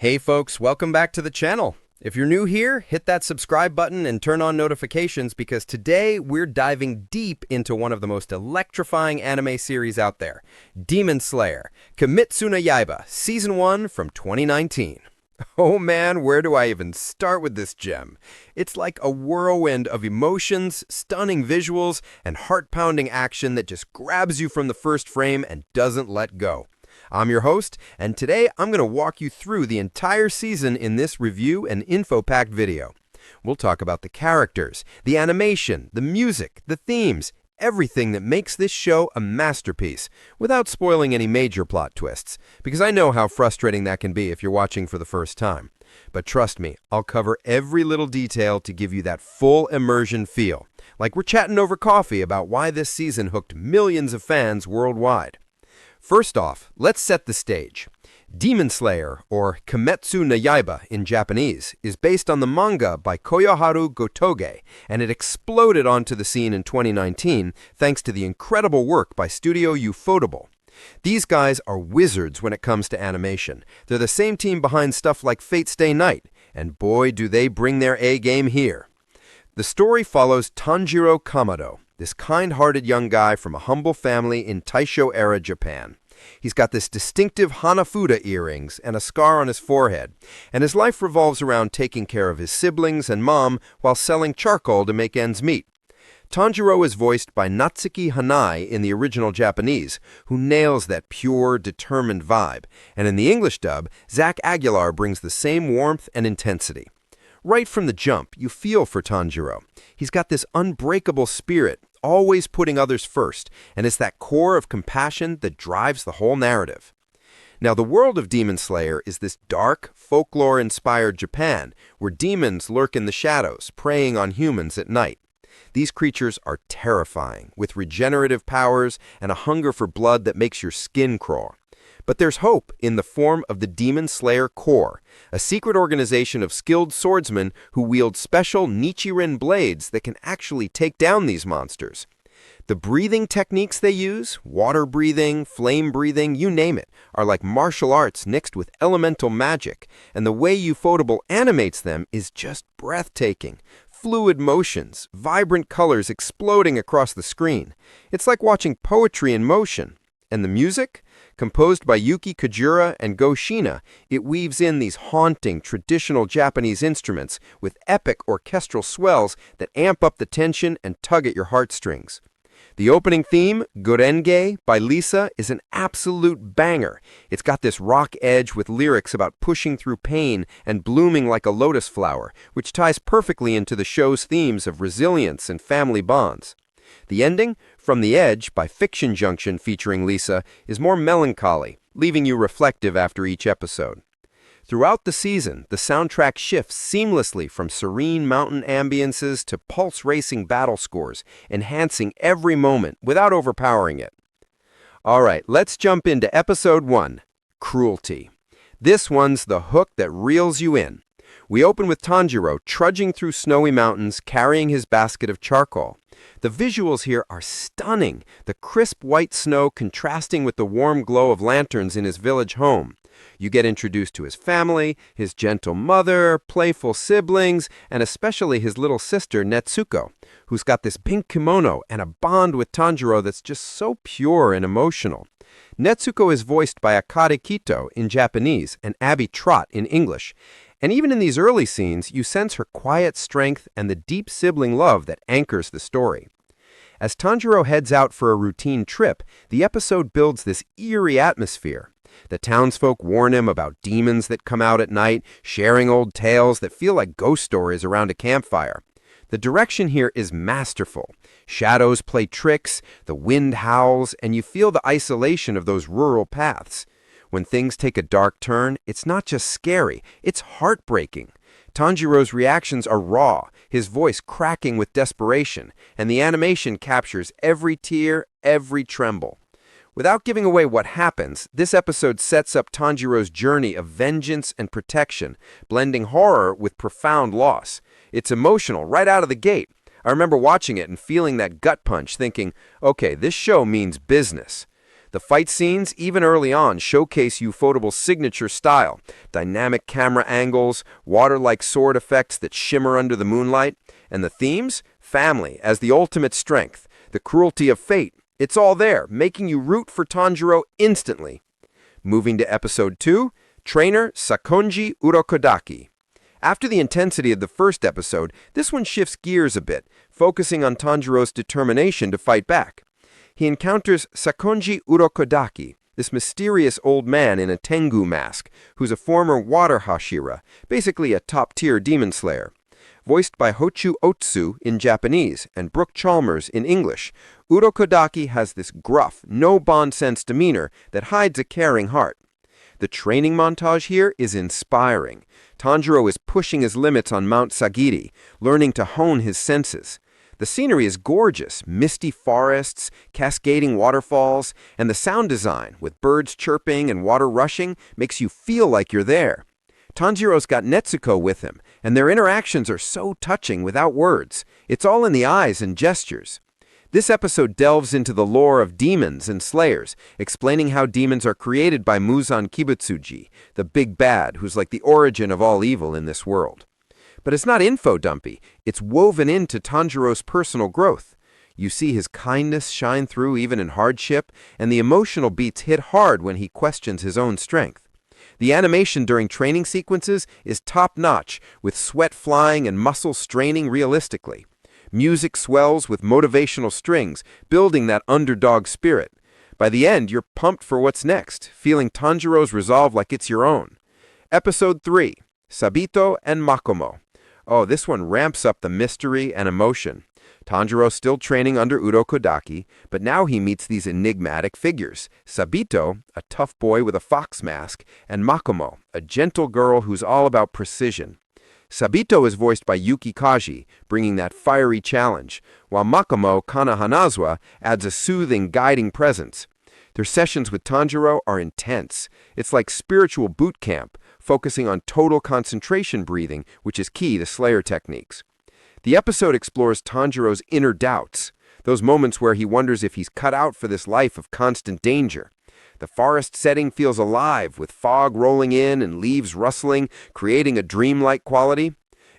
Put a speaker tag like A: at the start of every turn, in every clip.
A: Hey folks, welcome back to the channel. If you're new here, hit that subscribe button and turn on notifications because today we're diving deep into one of the most electrifying anime series out there, Demon Slayer, Kimetsu no Yaiba, Season 1 from 2019. Oh man, where do I even start with this gem? It's like a whirlwind of emotions, stunning visuals, and heart-pounding action that just grabs you from the first frame and doesn't let go. I'm your host, and today I'm going to walk you through the entire season in this review and info-packed video. We'll talk about the characters, the animation, the music, the themes, everything that makes this show a masterpiece, without spoiling any major plot twists, because I know how frustrating that can be if you're watching for the first time. But trust me, I'll cover every little detail to give you that full immersion feel, like we're chatting over coffee about why this season hooked millions of fans worldwide. First off, let's set the stage. Demon Slayer, or Kimetsu no Yaiba in Japanese, is based on the manga by Koyoharu Gotoge, and it exploded onto the scene in 2019 thanks to the incredible work by Studio Ufotable. These guys are wizards when it comes to animation. They're the same team behind stuff like Fate Stay Night, and boy do they bring their A-game here. The story follows Tanjiro Kamado, this kind-hearted young guy from a humble family in Taisho-era Japan. He's got this distinctive Hanafuda earrings and a scar on his forehead, and his life revolves around taking care of his siblings and mom while selling charcoal to make ends meet. Tanjiro is voiced by Natsuki Hanai in the original Japanese, who nails that pure, determined vibe, and in the English dub, Zach Aguilar brings the same warmth and intensity. Right from the jump, you feel for Tanjiro. He's got this unbreakable spirit, always putting others first, and it's that core of compassion that drives the whole narrative. Now, the world of Demon Slayer is this dark, folklore-inspired Japan, where demons lurk in the shadows, preying on humans at night. These creatures are terrifying, with regenerative powers and a hunger for blood that makes your skin crawl. But there's hope in the form of the Demon Slayer Corps, a secret organization of skilled swordsmen who wield special Nichiren blades that can actually take down these monsters. The breathing techniques they use, water breathing, flame breathing, you name it, are like martial arts mixed with elemental magic, and the way Ufotable animates them is just breathtaking. Fluid motions, vibrant colors exploding across the screen. It's like watching poetry in motion. And the music? Composed by Yuki Kajura and Go Shina, it weaves in these haunting, traditional Japanese instruments with epic orchestral swells that amp up the tension and tug at your heartstrings. The opening theme, Gorenge by Lisa, is an absolute banger. It's got this rock edge with lyrics about pushing through pain and blooming like a lotus flower, which ties perfectly into the show's themes of resilience and family bonds. The ending, From the Edge by Fiction Junction featuring Lisa, is more melancholy, leaving you reflective after each episode. Throughout the season, the soundtrack shifts seamlessly from serene mountain ambiances to pulse-racing battle scores, enhancing every moment without overpowering it. All right, let's jump into Episode 1, Cruelty. This one's the hook that reels you in. We open with Tanjiro trudging through snowy mountains, carrying his basket of charcoal. The visuals here are stunning, the crisp white snow contrasting with the warm glow of lanterns in his village home. You get introduced to his family, his gentle mother, playful siblings, and especially his little sister, Netsuko, who's got this pink kimono and a bond with Tanjiro that's just so pure and emotional. Netsuko is voiced by Akane Kito in Japanese and Abby Trott in English. And even in these early scenes, you sense her quiet strength and the deep sibling love that anchors the story. As Tanjiro heads out for a routine trip, the episode builds this eerie atmosphere. The townsfolk warn him about demons that come out at night, sharing old tales that feel like ghost stories around a campfire. The direction here is masterful. Shadows play tricks, the wind howls, and you feel the isolation of those rural paths. When things take a dark turn, it's not just scary, it's heartbreaking. Tanjiro's reactions are raw, his voice cracking with desperation, and the animation captures every tear, every tremble. Without giving away what happens, this episode sets up Tanjiro's journey of vengeance and protection, blending horror with profound loss. It's emotional right out of the gate. I remember watching it and feeling that gut punch, thinking, okay, this show means business. The fight scenes, even early on, showcase Ufotable's signature style. Dynamic camera angles, water-like sword effects that shimmer under the moonlight. And the themes? Family as the ultimate strength. The cruelty of fate. It's all there, making you root for Tanjiro instantly. Moving to Episode 2, Trainer Sakonji Urokodaki. After the intensity of the first episode, this one shifts gears a bit, focusing on Tanjiro's determination to fight back. He encounters Sakonji Urokodaki, this mysterious old man in a Tengu mask, who's a former water Hashira, basically a top-tier demon slayer. Voiced by Hochu Otsu in Japanese and Brooke Chalmers in English, Urokodaki has this gruff, no-bonsense demeanor that hides a caring heart. The training montage here is inspiring. Tanjiro is pushing his limits on Mount Sagiri, learning to hone his senses. The scenery is gorgeous, misty forests, cascading waterfalls, and the sound design, with birds chirping and water rushing, makes you feel like you're there. Tanjiro's got Netsuko with him, and their interactions are so touching without words. It's all in the eyes and gestures. This episode delves into the lore of demons and slayers, explaining how demons are created by Muzan Kibutsuji, the big bad who's like the origin of all evil in this world. But it's not info-dumpy. It's woven into Tanjiro's personal growth. You see his kindness shine through even in hardship, and the emotional beats hit hard when he questions his own strength. The animation during training sequences is top-notch, with sweat flying and muscles straining realistically. Music swells with motivational strings, building that underdog spirit. By the end, you're pumped for what's next, feeling Tanjiro's resolve like it's your own. Episode 3, Sabito and Makomo. Oh, this one ramps up the mystery and emotion. Tanjiro's still training under Urokodaki, but now he meets these enigmatic figures. Sabito, a tough boy with a fox mask, and Makomo, a gentle girl who's all about precision. Sabito is voiced by Yuki Kaji, bringing that fiery challenge, while Makomo Kana Hanazawa adds a soothing, guiding presence. Their sessions with Tanjiro are intense. It's like spiritual boot camp, focusing on total concentration breathing, which is key to Slayer techniques. The episode explores Tanjiro's inner doubts, those moments where he wonders if he's cut out for this life of constant danger. The forest setting feels alive, with fog rolling in and leaves rustling, creating a dreamlike quality.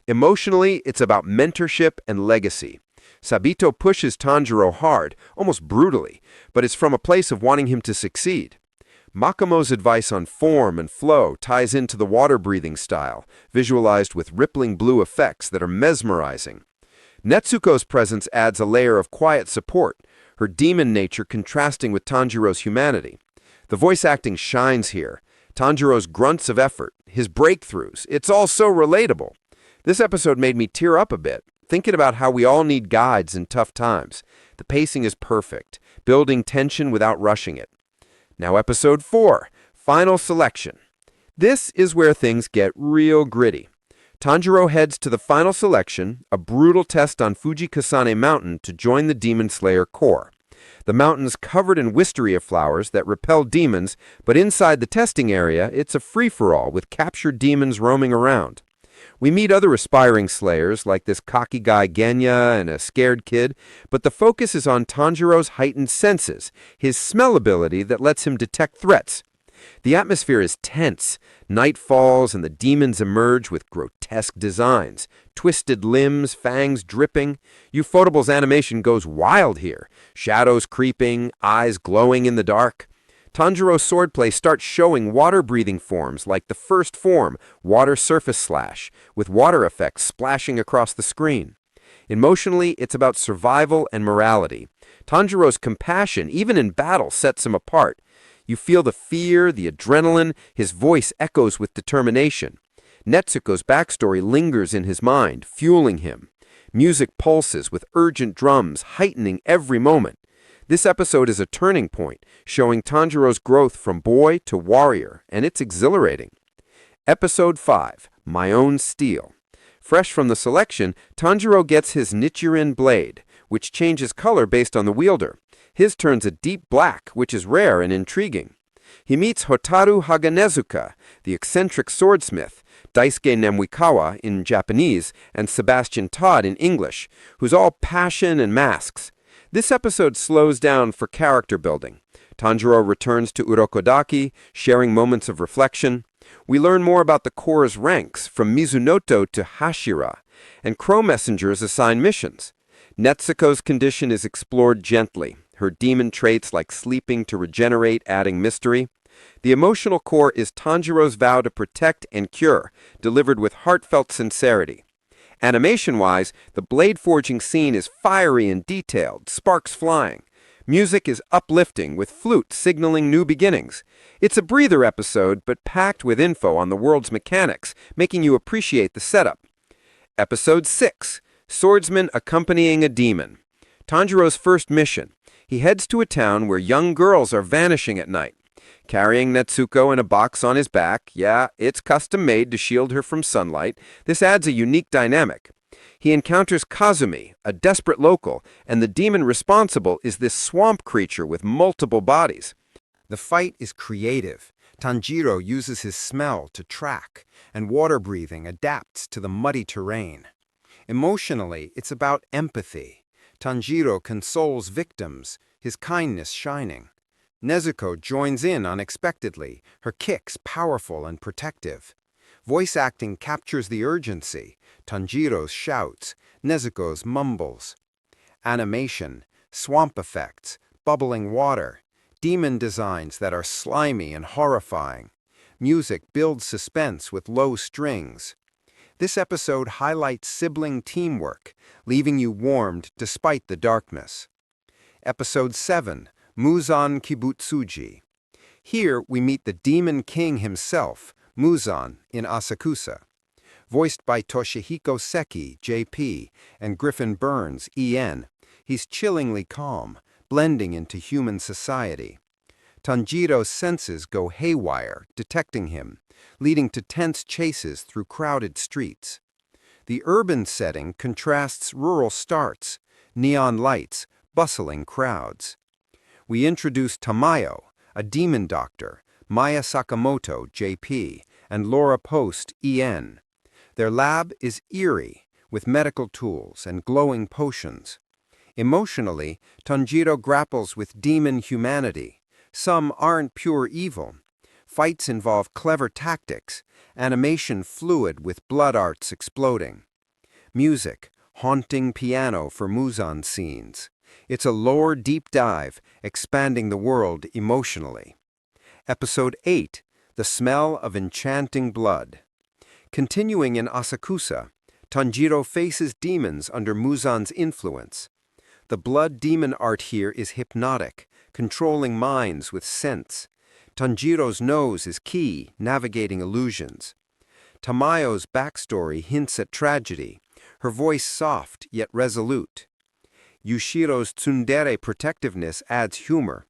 A: Emotionally, it's about mentorship and legacy. Sabito pushes Tanjiro hard, almost brutally, but it's from a place of wanting him to succeed. Makomo's advice on form and flow ties into the water-breathing style, visualized with rippling blue effects that are mesmerizing. Netsuko's presence adds a layer of quiet support, her demon nature contrasting with Tanjiro's humanity. The voice acting shines here. Tanjiro's grunts of effort, his breakthroughs, it's all so relatable. This episode made me tear up a bit, thinking about how we all need guides in tough times. The pacing is perfect, building tension without rushing it. Now Episode 4, Final Selection. This is where things get real gritty. Tanjiro heads to the final selection, a brutal test on Fujikasane Mountain to join the Demon Slayer Corps. The mountain's covered in wisteria flowers that repel demons, but inside the testing area, it's a free-for-all with captured demons roaming around. We meet other aspiring slayers, like this cocky guy Genya and a scared kid, but the focus is on Tanjiro's heightened senses, his smell ability that lets him detect threats. The atmosphere is tense. Night falls and the demons emerge with grotesque designs, twisted limbs, fangs dripping. Ufotable's animation goes wild here, shadows creeping, eyes glowing in the dark. Tanjiro's swordplay starts showing water-breathing forms like the first form, Water Surface Slash, with water effects splashing across the screen. Emotionally, it's about survival and morality. Tanjiro's compassion, even in battle, sets him apart. You feel the fear, the adrenaline, his voice echoes with determination. Netsuko's backstory lingers in his mind, fueling him. Music pulses with urgent drums, heightening every moment. This episode is a turning point, showing Tanjiro's growth from boy to warrior, and it's exhilarating. Episode 5, My Own Steel. Fresh from the selection, Tanjiro gets his Nichiren blade, which changes color based on the wielder. His turns a deep black, which is rare and intriguing. He meets Hotaru Haganezuka, the eccentric swordsmith, Daisuke Nemwikawa in Japanese, and Sebastian Todd in English, who's all passion and masks. This episode slows down for character building. Tanjiro returns to Urokodaki, sharing moments of reflection. We learn more about the Corps' ranks, from Mizunoto to Hashira, and Crow Messengers assign missions. Netsuko's condition is explored gently, her demon traits like sleeping to regenerate adding mystery. The emotional core is Tanjiro's vow to protect and cure, delivered with heartfelt sincerity. Animation-wise, the blade forging scene is fiery and detailed, sparks flying. Music is uplifting, with flute signaling new beginnings. It's a breather episode, but packed with info on the world's mechanics, making you appreciate the setup. Episode 6, Swordsman Accompanying a Demon. Tanjiro's first mission. He heads to a town where young girls are vanishing at night. Carrying Netsuko in a box on his back, yeah, it's custom-made to shield her from sunlight, this adds a unique dynamic. He encounters Kazumi, a desperate local, and the demon responsible is this swamp creature with multiple bodies. The fight is creative. Tanjiro uses his smell to track, and water-breathing adapts to the muddy terrain. Emotionally, it's about empathy. Tanjiro consoles victims, his kindness shining. Nezuko joins in unexpectedly, her kicks powerful and protective. Voice acting captures the urgency. Tanjiro's shouts, Nezuko's mumbles. Animation, swamp effects, bubbling water, demon designs that are slimy and horrifying. Music builds suspense with low strings. This episode highlights sibling teamwork, leaving you warmed despite the darkness. Episode 7, Muzan Kibutsuji. Here we meet the Demon King himself, Muzan, in Asakusa. Voiced by Toshihiko Seki, J.P., and Griffin Burns, E.N., he's chillingly calm, blending into human society. Tanjiro's senses go haywire, detecting him, leading to tense chases through crowded streets. The urban setting contrasts rural starts, neon lights, bustling crowds. We introduce Tamayo, a demon doctor, Maya Sakamoto, J.P., and Laura Post, E.N. Their lab is eerie, with medical tools and glowing potions. Emotionally, Tanjiro grapples with demon humanity. Some aren't pure evil. Fights involve clever tactics, animation fluid with blood arts exploding. Music, haunting piano for Muzan scenes. It's a lore deep dive, expanding the world emotionally. Episode 8, The Smell of Enchanting Blood. Continuing in Asakusa, Tanjiro faces demons under Muzan's influence. The blood demon art here is hypnotic, controlling minds with scents. Tanjiro's nose is key, navigating illusions. Tamayo's backstory hints at tragedy, her voice soft yet resolute. Yushiro's tsundere protectiveness adds humor.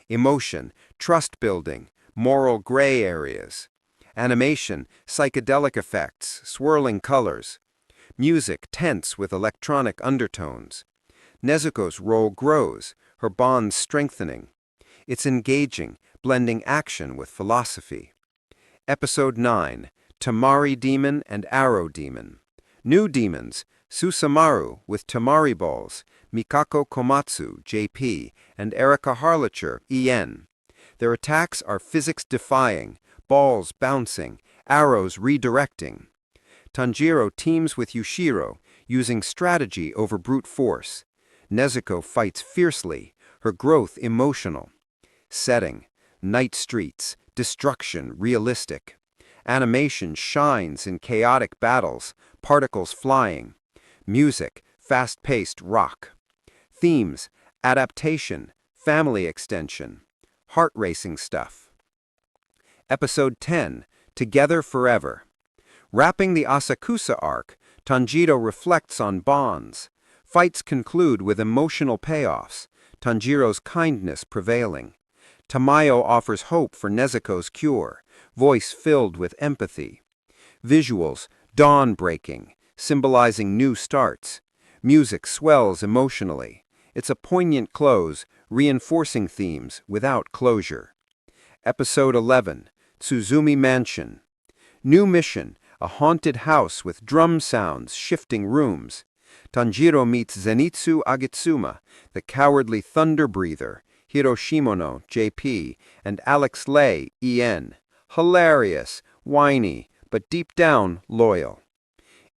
A: Emotion, trust-building, moral gray areas. Animation, psychedelic effects, swirling colors. Music, tense with electronic undertones. Nezuko's role grows, her bonds strengthening. It's engaging, blending action with philosophy. Episode 9, Tamari Demon and Arrow Demon. New demons, Susamaru with Tamari balls, Mikako Komatsu, J.P., and Erika Harlacher, E.N. Their attacks are physics-defying, balls bouncing, arrows redirecting. Tanjiro teams with Yushiro, using strategy over brute force. Nezuko fights fiercely, her growth emotional. Setting, night streets, destruction realistic. Animation shines in chaotic battles, particles flying. Music, fast-paced rock. Themes, adaptation, family extension. Heart-racing stuff. Episode 10, Together Forever. Wrapping the Asakusa arc, Tanjiro reflects on bonds. Fights conclude with emotional payoffs, Tanjiro's kindness prevailing. Tamayo offers hope for Nezuko's cure, voice filled with empathy. Visuals, dawn-breaking, symbolizing new starts. Music swells emotionally. It's a poignant close, reinforcing themes without closure. Episode 11, Tsuzumi Mansion. New mission, a haunted house with drum sounds shifting rooms. Tanjiro meets Zenitsu Agitsuma, the cowardly thunder breather. Hiroshimono, JP, and Alex Lay, EN. Hilarious, whiny, but deep down loyal.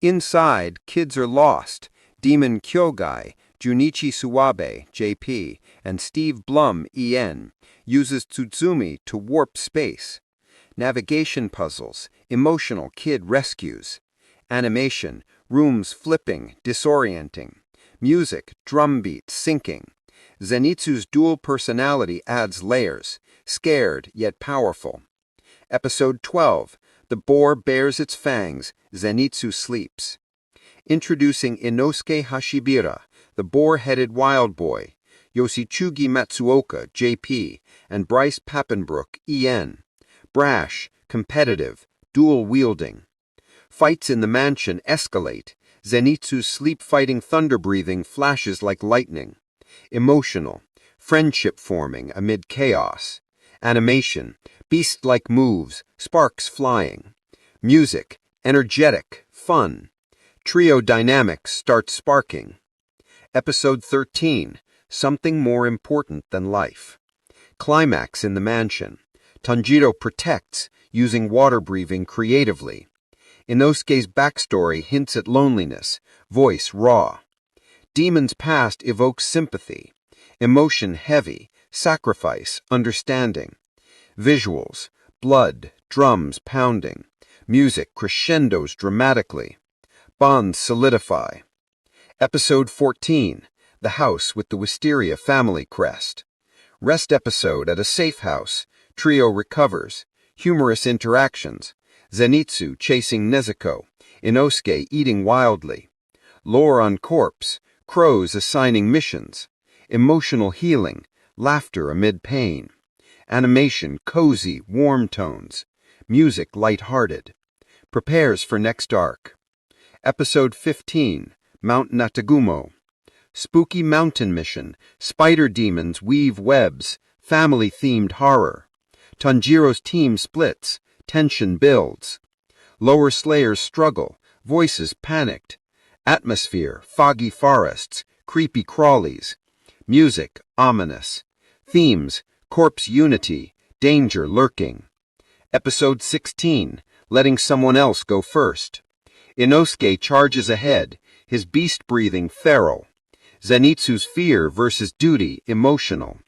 A: Inside, kids are lost. Demon Kyogai, Junichi Suwabe, JP, and Steve Blum, EN, uses Tsuzumi to warp space. Navigation puzzles, emotional kid rescues. Animation, rooms flipping, disorienting. Music, drum beats, syncing. Zenitsu's dual personality adds layers, scared yet powerful. Episode 12, The Boar Bares Its Fangs, Zenitsu Sleeps. Introducing Inosuke Hashibira, the boar-headed wild boy, Yoshichugi Matsuoka, JP, and Bryce Papenbrook, EN. Brash, competitive, dual-wielding. Fights in the mansion escalate. Zenitsu's sleep-fighting thunder-breathing flashes like lightning. Emotional, friendship forming amid chaos. Animation, beast-like moves, sparks flying. Music, energetic, fun. Trio dynamics start sparking. Episode 13, Something More Important Than Life. Climax in the mansion. Tanjiro protects, using water-breathing creatively. Inosuke's backstory hints at loneliness, voice raw. Demon's past evokes sympathy. Emotion heavy, sacrifice, understanding. Visuals, blood, drums pounding. Music crescendos dramatically. Bonds solidify. Episode 14, The House with the Wisteria Family Crest. Rest episode at a safe house. Trio recovers. Humorous interactions. Zenitsu chasing Nezuko. Inosuke eating wildly. Lore on corpse. Crows assigning missions. Emotional healing. Laughter amid pain. Animation cozy, warm tones. Music light-hearted. Prepares for next arc. Episode 15, Mount Natagumo. Spooky mountain mission. Spider demons weave webs. Family-themed horror. Tanjiro's team splits. Tension builds. Lower slayers struggle. Voices panicked. Atmosphere, foggy forests. Creepy crawlies. Music, ominous. Themes, corpse unity. Danger lurking. Episode 16, Letting Someone Else Go First. Inosuke charges ahead, his beast-breathing feral. Zenitsu's fear versus duty emotional.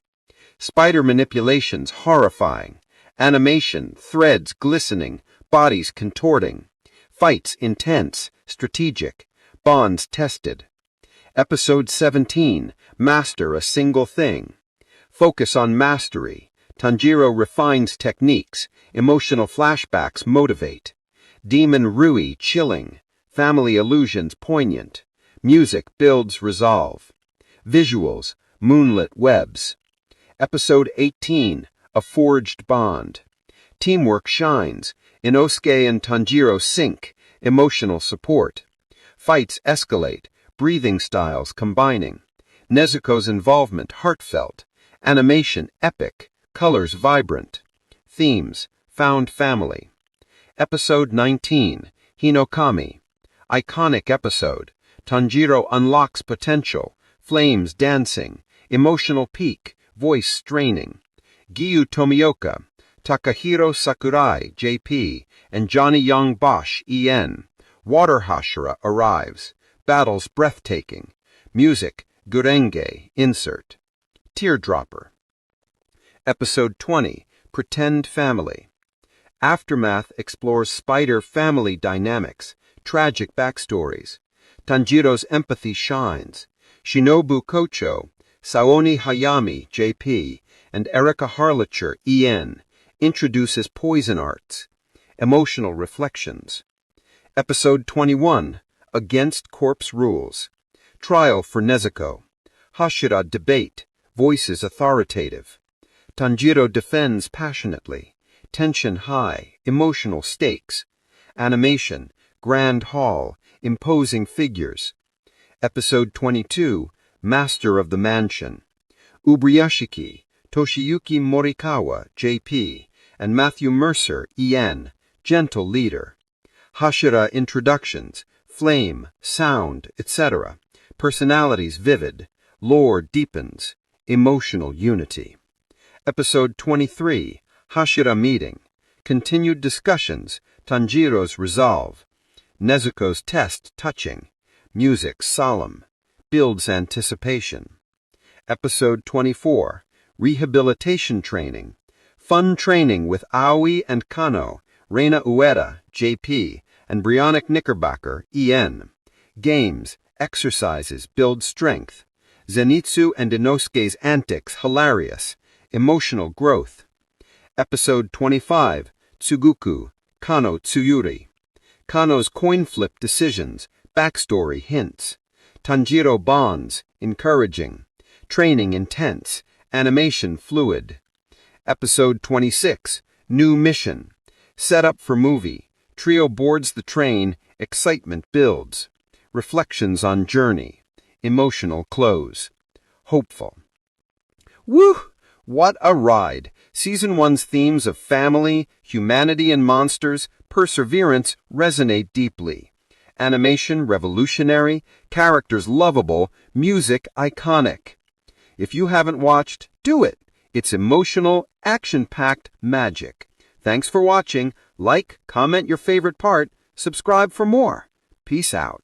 A: Spider manipulations horrifying. Animation, threads glistening, bodies contorting. Fights intense, strategic. Bonds tested. Episode 17, Master a Single Thing. Focus on mastery. Tanjiro refines techniques. Emotional flashbacks motivate. Demon Rui chilling. Family illusions poignant. Music builds resolve. Visuals, moonlit webs. Episode 18, A Forged Bond. Teamwork shines. Inosuke and Tanjiro sync. Emotional support. Fights escalate. Breathing styles combining. Nezuko's involvement heartfelt. Animation epic. Colors vibrant. Themes, found family. Episode 19, Hinokami. Iconic episode. Tanjiro unlocks potential. Flames dancing. Emotional peak. Voice straining. Giyu Tomioka. Takahiro Sakurai, JP, and Johnny Young Bosch, EN. Water Hashira arrives. Battles breathtaking. Music, Gurenge, insert. Teardropper. Episode 20, Pretend Family. Aftermath explores spider family dynamics, tragic backstories. Tanjiro's empathy shines. Shinobu Kocho, Saoni Hayami, JP, and Erika Harlacher, EN, introduces poison arts. Emotional reflections. Episode 21, Against Corpse Rules. Trial for Nezuko. Hashira debate. Voices authoritative. Tanjiro defends passionately. Tension high. Emotional stakes. Animation. Grand hall. Imposing figures. Episode 22, Master of the Mansion. Ubriashiki, Toshiyuki Morikawa, JP, and Matthew Mercer, EN, gentle leader. Hashira introductions, flame, sound, etc. Personalities vivid. Lore deepens. Emotional unity.
B: Episode 23, Hashira Meeting. Continued discussions, Tanjiro's resolve. Nezuko's test touching. Music solemn. Builds anticipation. Episode 24, Rehabilitation Training. Fun training with Aoi and Kano, Reina Ueda, JP, and Brionic Knickerbocker, EN. Games, exercises, build strength. Zenitsu and Inosuke's antics, hilarious. Emotional growth. Episode 25, Tsuguku, Kano Tsuyuri. Kano's coin flip decisions, backstory hints. Tanjiro bonds, encouraging. Training intense, animation fluid. Episode 26, New Mission. Setup for movie. Trio boards the train, excitement builds. Reflections on journey. Emotional close. Hopeful. Woo! What a ride! Season 1's themes of family, humanity and monsters, perseverance resonate deeply. Animation revolutionary, characters lovable, music iconic. If you haven't watched, do it. It's emotional, action-packed magic. Thanks for watching. Like, comment your favorite part, subscribe for more. Peace out.